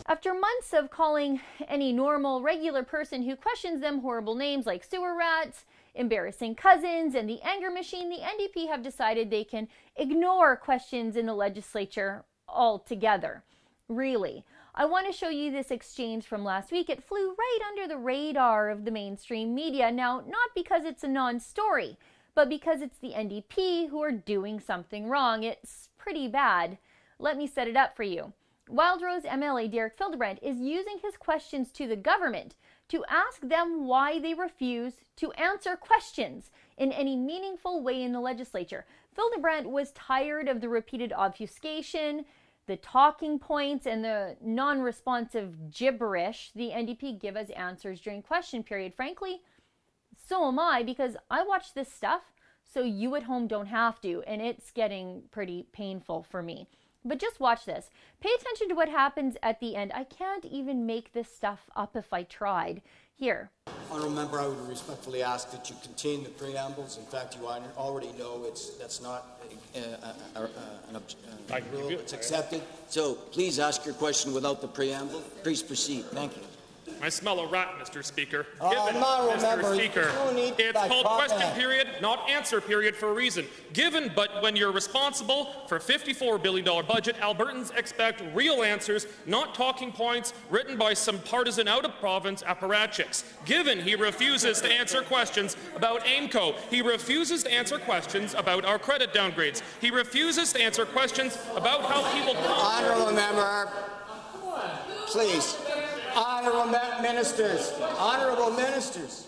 After months of calling any normal, regular person who questions them horrible names like sewer rats, embarrassing cousins, and the anger machine, the NDP have decided they can ignore questions in the legislature altogether. Really. I want to show you this exchange from last week. It flew right under the radar of the mainstream media. Now, not because it's a non-story, but because it's the NDP who are doing something wrong. It's pretty bad. Let me set it up for you. Wildrose MLA Derek Fildebrandt is using his questions to the government to ask them why they refuse to answer questions in any meaningful way in the legislature. Fildebrandt was tired of the repeated obfuscation, the talking points, and the non-responsive gibberish the NDP give as answers during question period. Frankly, so am I, because I watch this stuff so you at home don't have to, and it's getting pretty painful for me. But just watch this. Pay attention to what happens at the end. I can't even make this stuff up if I tried. Here. Honourable Member, I would respectfully ask that you contain the preambles. In fact, you already know that's not a rule that's accepted. So please ask your question without the preamble. Please proceed. Thank you. I smell a rat, Mr. Speaker. Mr. Speaker, it's called question period, not answer period for a reason. Given, but when you're responsible for a $54 billion budget, Albertans expect real answers, not talking points written by some partisan out-of-province apparatchiks. Given he refuses to answer questions about AIMCO, he refuses to answer questions about our credit downgrades. He refuses to answer questions about how people... Honourable Member, please. Honourable Ministers, Honourable Ministers.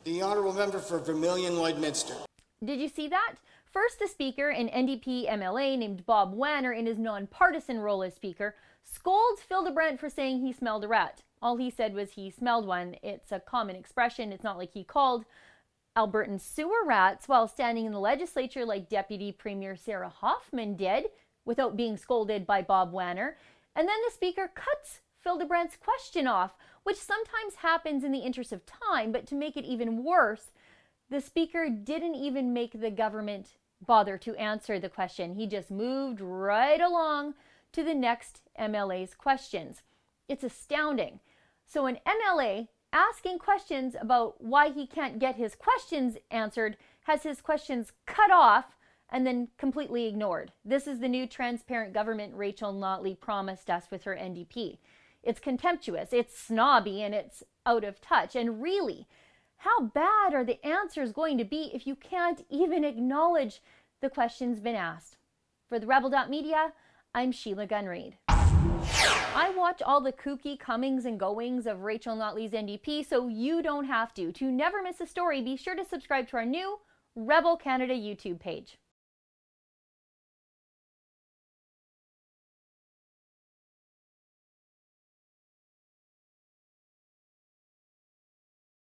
The Honourable Member for Vermilion-Lloydminster. Did you see that? First, the Speaker, an NDP MLA named Bob Wanner in his non-partisan role as Speaker, scolds Fildebrandt for saying he smelled a rat. All he said was he smelled one. It's a common expression. It's not like he called Albertan sewer rats while standing in the legislature like Deputy Premier Sarah Hoffman did, without being scolded by Bob Wanner. And then the Speaker cuts Fildebrandt's question off, which sometimes happens in the interest of time, but to make it even worse, the Speaker didn't even make the government bother to answer the question. He just moved right along to the next MLA's questions. It's astounding. So an MLA asking questions about why he can't get his questions answered has his questions cut off and then completely ignored. This is the new transparent government Rachel Notley promised us with her NDP. It's contemptuous, it's snobby, and it's out of touch. And really, how bad are the answers going to be if you can't even acknowledge the questions been asked? For the Rebel.media, I'm Sheila Gunn-Reid. I watch all the kooky comings and goings of Rachel Notley's NDP, so you don't have to. To never miss a story, be sure to subscribe to our new Rebel Canada YouTube page.